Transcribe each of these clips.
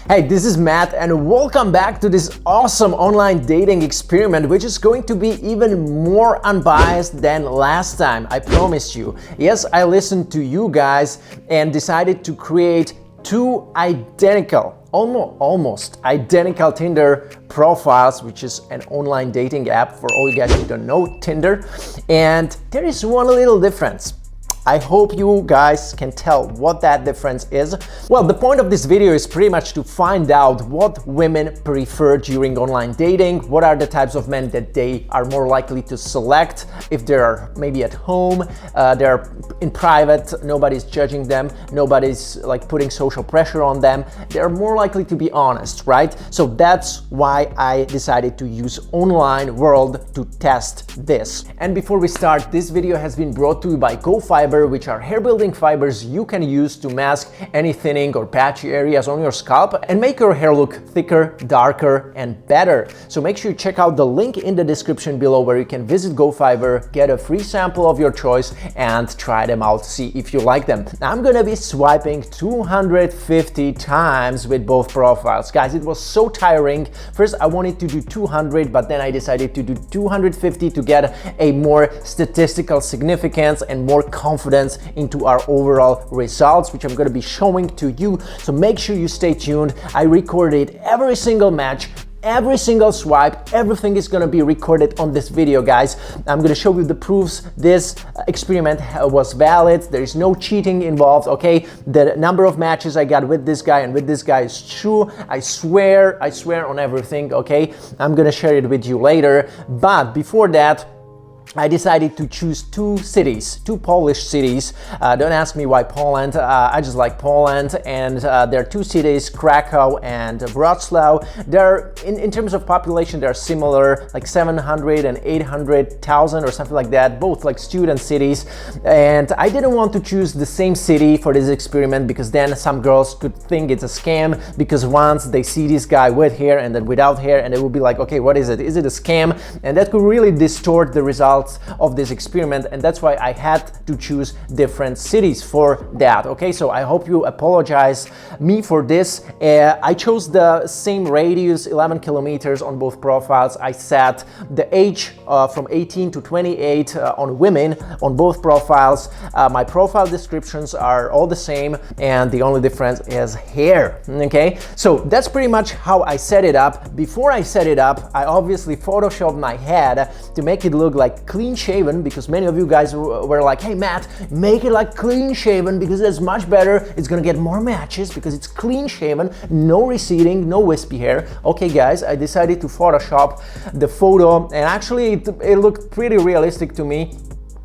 Hey, this is Matt and welcome back to this awesome online dating experiment, which is going to be even more unbiased than last time, I promised you. Yes, I listened to you guys and decided to create two identical, almost identical Tinder profiles, which is an online dating app for all you guys who don't know Tinder. And there is one little difference. I hope you guys can tell what that difference is. Well, the point of this video is pretty much to find out what women prefer during online dating, what are the types of men that they are more likely to select if they're maybe at home, they're in private, nobody's judging them, nobody's like putting social pressure on them, they're more likely to be honest, right? So that's why I decided to use online world to test this. And before we start, this video has been brought to you by GoFiber, which are hair building fibers you can use to mask any thinning or patchy areas on your scalp and make your hair look thicker, darker, and better. So make sure you check out the link in the description below where you can visit GoFiber, get a free sample of your choice, and try them out, see if you like them. Now, I'm gonna be swiping 250 times with both profiles. Guys, it was so tiring. First, I wanted to do 200, but then I decided to do 250 to get a more statistical significance and more confidence into our overall results, which I'm going to be showing to you. So make sure you stay tuned. I recorded every single match, every single swipe, everything is going to be recorded on this video, guys. I'm going to show you the proofs this experiment was valid. There is no cheating involved, okay? The number of matches I got with this guy and with this guy is true. I swear on everything, okay? I'm going to share it with you later. But before that, I decided to choose two Polish cities. Don't ask me why Poland, I just like Poland, and there are two cities, Krakow and Wrocław. They're, in terms of population, they're similar, like 700 and 800,000 or something like that, both like student cities. And I didn't want to choose the same city for this experiment because then some girls could think it's a scam, because once they see this guy with hair and then without hair, and they will be like, okay, what is it? Is it a scam? And that could really distort the results of this experiment, and that's why I had to choose different cities for that. Okay, so I hope you apologize me for this. I chose the same radius, 11 kilometers on both profiles. I set the age from 18 to 28 on women on both profiles. My profile descriptions are all the same, and the only difference is hair. Okay, so that's pretty much how I set it up. Before I set it up, I obviously photoshopped my head to make it look like clean shaven, because many of you guys were like, hey Matt, make it like clean shaven because that's much better, it's gonna get more matches because it's clean shaven, no receding, no wispy hair. Okay guys, I decided to Photoshop the photo, and actually it looked pretty realistic to me.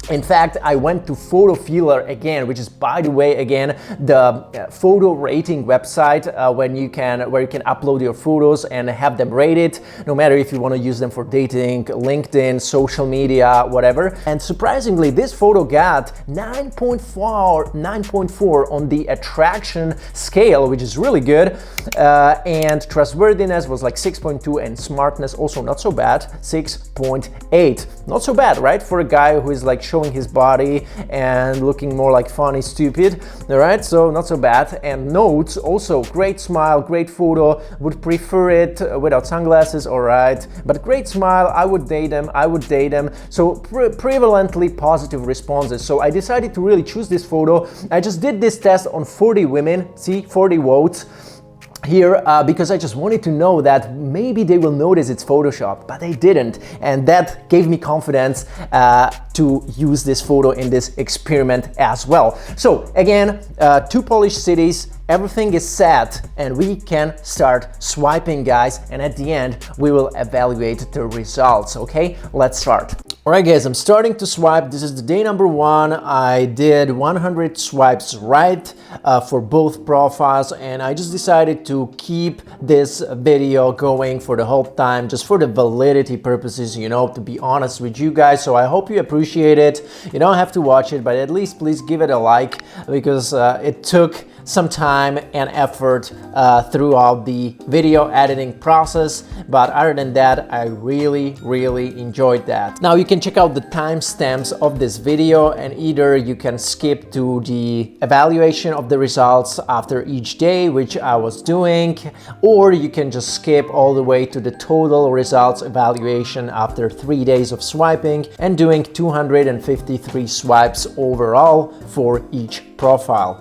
In fact, I went to Photo Feeler again, which is, by the way, again, the photo rating website where you can upload your photos and have them rated, no matter if you want to use them for dating, LinkedIn, social media, whatever. And surprisingly, this photo got 9.4 on the attraction scale, which is really good. And trustworthiness was like 6.2, and smartness also not so bad, 6.8. Not so bad, right? For a guy who is like showing his body and looking more like funny, stupid. All right, so not so bad. And notes also, great smile, great photo, would prefer it without sunglasses, all right, but great smile, I would date them. So prevalently positive responses. So I decided to really choose this photo. I just did this test on 40 women, see, 40 votes here, because I just wanted to know that maybe they will notice it's Photoshopped, but they didn't, and that gave me confidence to use this photo in this experiment as well. So again, two Polish cities, everything is set, and we can start swiping, guys, and at the end we will evaluate the results. Okay, let's start. Alright guys, I'm starting to swipe. This is the day number 1. I did 100 swipes right for both profiles, and I just decided to keep this video going for the whole time, just for the validity purposes, you know, to be honest with you guys. So I hope you appreciate it. You don't have to watch it, but at least please give it a like, because it took some time and effort throughout the video editing process. but other than that, I really enjoyed that. Now you can check out the timestamps of this video, and either you can skip to the evaluation of the results after each day, which I was doing, or you can just skip all the way to the total results evaluation after 3 days of swiping and doing 253 swipes overall for each profile.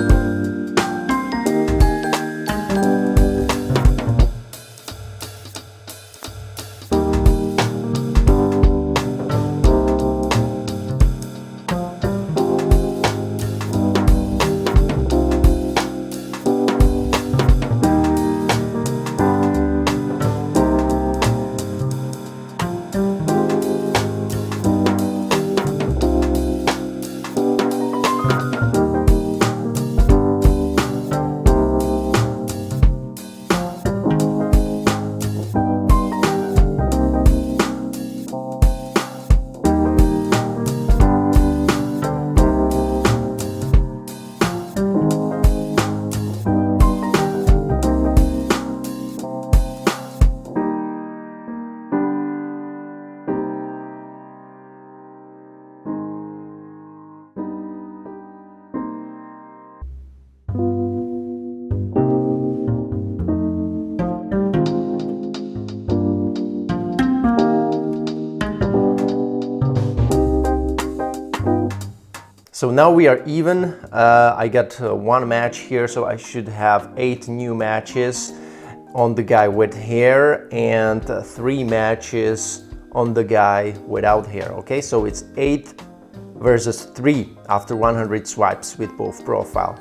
So now we are even. I got one match here, so I should have 8 new matches on the guy with hair and 3 matches on the guy without hair. Okay, so it's 8 versus 3 after 100 swipes with both profiles.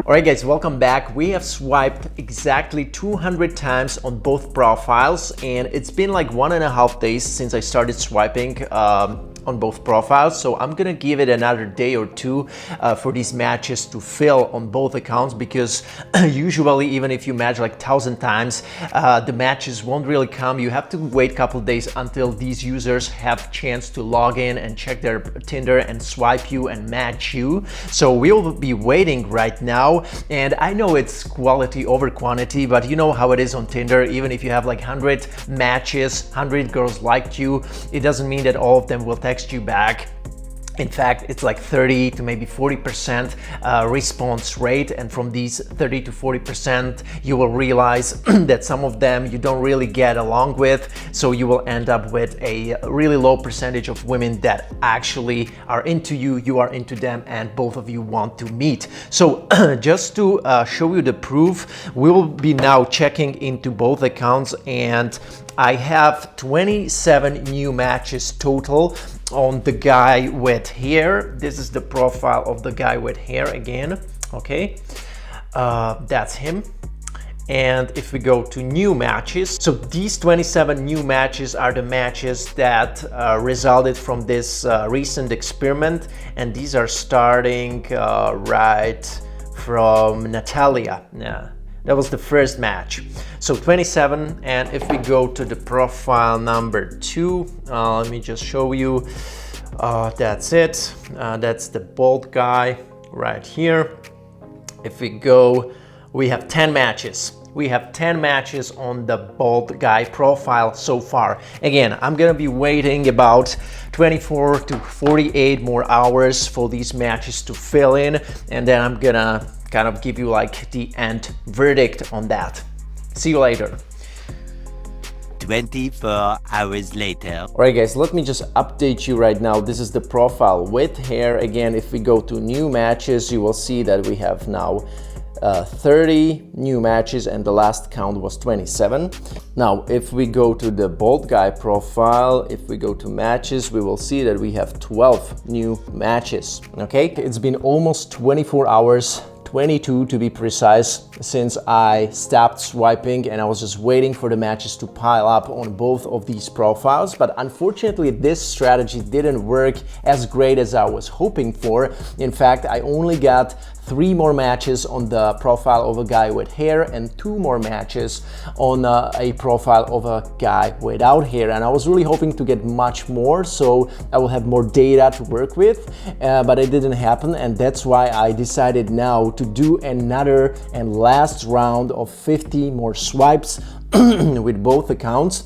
Alright guys, welcome back. We have swiped exactly 200 times on both profiles, and it's been like 1.5 days since I started swiping on both profiles, so I'm gonna give it another day or two for these matches to fill on both accounts, because usually even if you match like 1,000 times, the matches won't really come. You have to wait a couple days until these users have chance to log in and check their Tinder and swipe you and match you. So we'll be waiting right now, and I know it's quality over quantity, but you know how it is on Tinder. Even if you have like 100 matches, 100 girls liked you, it doesn't mean that all of them will text you back. In fact, it's like 30 to maybe 40% response rate, and from these 30 to 40%, you will realize that some of them you don't really get along with, so you will end up with a really low percentage of women that actually are into you, you are into them, and both of you want to meet. So just to show you the proof, we will be now checking into both accounts, and I have 27 new matches total on the guy with hair. This is the profile of the guy with hair again. Okay, that's him. And if we go to new matches, so these 27 new matches are the matches that resulted from this recent experiment, and these are starting right from Natalia. Yeah, that was the first match. So 27, and if we go to the profile number 2, let me just show you. That's it. That's the bald guy right here. If we go, we have 10 matches. We have 10 matches on the bald guy profile so far. Again, I'm gonna be waiting about 24 to 48 more hours for these matches to fill in, and then I'm gonna kind of give you like the end verdict on that. See you later. 24 hours later. Alright guys, let me just update you right now. This is the profile with hair. Again, if we go to new matches, you will see that we have now 30 new matches, and the last count was 27. Now, if we go to the bald guy profile, if we go to matches, we will see that we have 12 new matches. Okay, it's been almost 24 hours, 22 to be precise, since I stopped swiping, and I was just waiting for the matches to pile up on both of these profiles. But unfortunately, this strategy didn't work as great as I was hoping for. In fact, I only got 3 more matches on the profile of a guy with hair and 2 more matches on a profile of a guy without hair. And I was really hoping to get much more, so I will have more data to work with, but it didn't happen, and that's why I decided now to do another and last round of 50 more swipes with both accounts.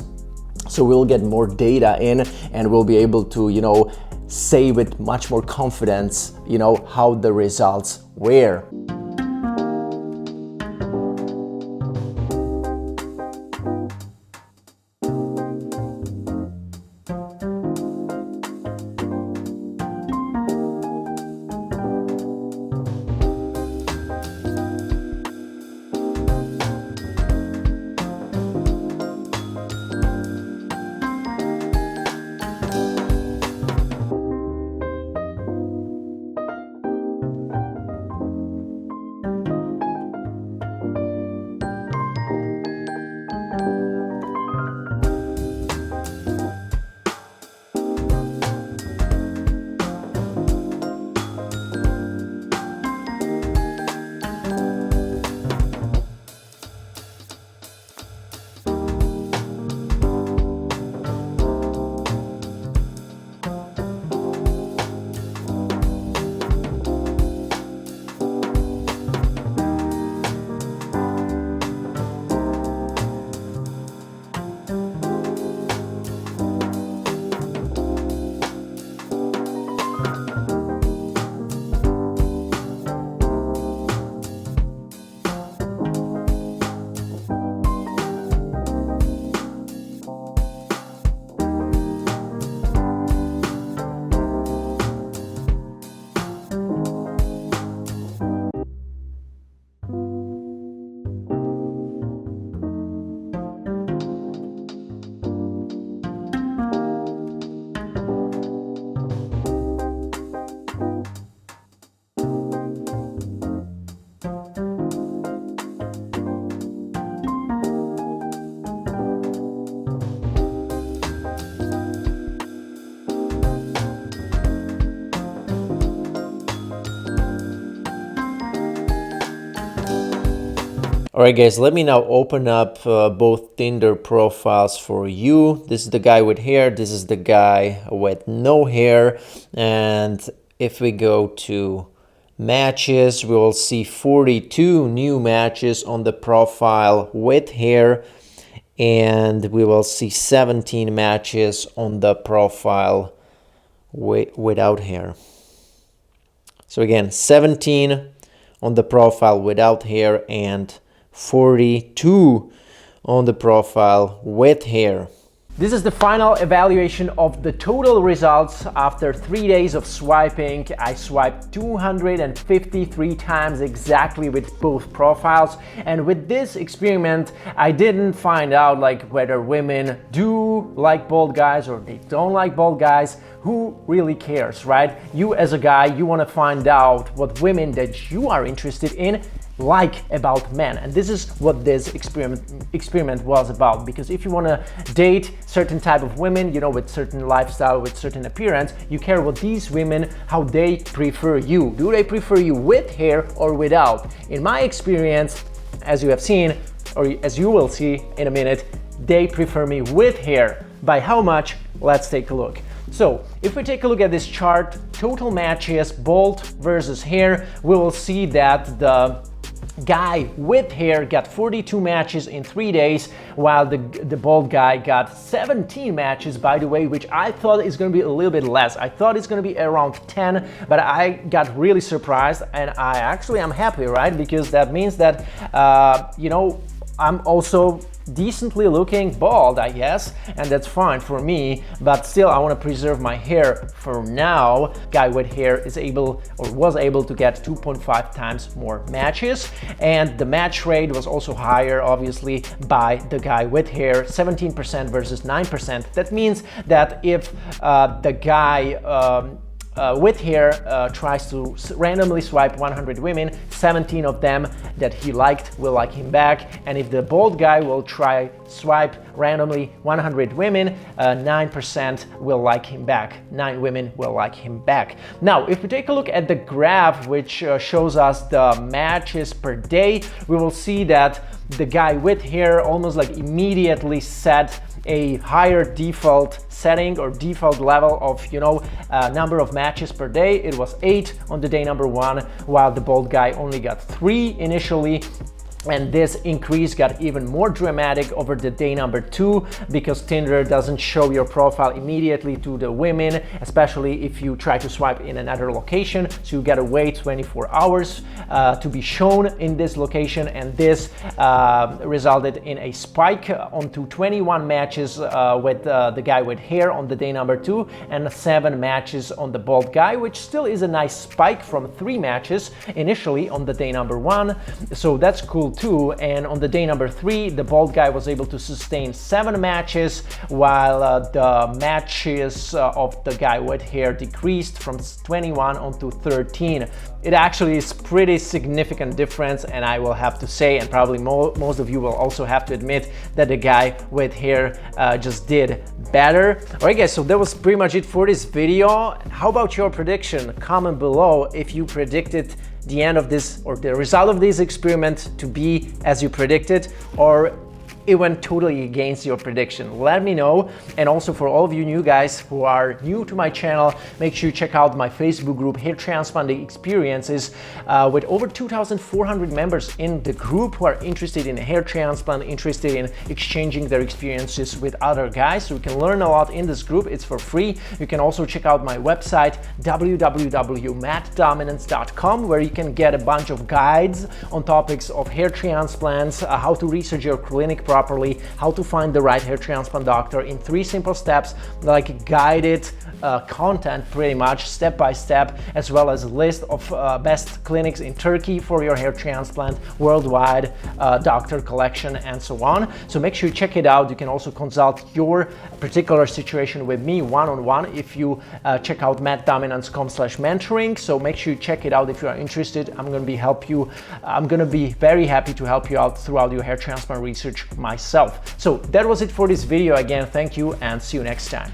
So we'll get more data in, and we'll be able to, you know, say with much more confidence, you know, how the results were. Alright guys, let me now open up both Tinder profiles for you. This is the guy with hair, this is the guy with no hair. And if we go to matches, we will see 42 new matches on the profile with hair. And we will see 17 matches on the profile without hair. So again, 17 on the profile without hair and 42 on the profile with hair. This is the final evaluation of the total results. After 3 days of swiping, I swiped 253 times exactly with both profiles. And with this experiment, I didn't find out like whether women do like bald guys or they don't like bald guys. Who really cares, right? You as a guy, you want to find out what women that you are interested in like about men. And this is what this experiment was about, because if you want to date certain type of women, you know, with certain lifestyle, with certain appearance, you care what these women, how they prefer you. Do they prefer you with hair or without? In my experience, as you have seen, or as you will see in a minute, they prefer me with hair. By how much? Let's take a look. So if we take a look at this chart, total matches, bald versus hair, we will see that the guy with hair got 42 matches in 3 days, while the bald guy got 17 matches, by the way, which I thought is going to be a little bit less. I thought it's going to be around 10, but I got really surprised, and I'm happy, right? Because that means that, you know, I'm also decently looking bald, I guess, and that's fine for me, but still I want to preserve my hair for now. Guy with hair is able, or was able, to get 2.5 times more matches, and the match rate was also higher, obviously, by the guy with hair, 17% versus 9%. That means that if the guy with hair tries to randomly swipe 100 women, 17 of them that he liked will like him back, and if the bald guy will try swipe randomly 100 women, 9% will like him back. 9 women will like him back. Now, if we take a look at the graph, which shows us the matches per day, we will see that the guy with hair almost like immediately set a higher default setting or default level of, you know, number of matches per day. It was 8 on the day number 1, while the bald guy only got 3 initially. And this increase got even more dramatic over the day number 2, because Tinder doesn't show your profile immediately to the women, especially if you try to swipe in another location. So you gotta wait 24 hours to be shown in this location, and this resulted in a spike onto 21 matches with the guy with hair on the day number 2, and 7 matches on the bald guy, which still is a nice spike from 3 matches initially on the day number 1. So that's cool too. And on the day number 3, the bald guy was able to sustain 7 matches, while the matches of the guy with hair decreased from 21 onto 13. It actually is pretty significant difference, and I will have to say, and probably most of you will also have to admit, that the guy with hair just did better. Alright guys, so that was pretty much it for this video. How about your prediction? Comment below if you predicted the end of this, or the result of this experiment, to be as you predicted, or it went totally against your prediction. Let me know. And also, for all of you new guys who are new to my channel, make sure you check out my Facebook group, Hair Transplant Experiences, with over 2,400 members in the group who are interested in hair transplant, interested in exchanging their experiences with other guys. So you can learn a lot in this group. It's for free. You can also check out my website, www.mattdominance.com, where you can get a bunch of guides on topics of hair transplants, how to research your clinic properly, how to find the right hair transplant doctor in 3 simple steps, like guided content, pretty much step by step, as well as a list of best clinics in Turkey for your hair transplant, worldwide doctor collection, and so on. So make sure you check it out. You can also consult your particular situation with me one-on-one if you check out mattdominance.com/mentoring. So make sure you check it out if you are interested. I'm going to be very happy to help you out throughout your hair transplant research myself. So that was it for this video. Again, thank you, and see you next time.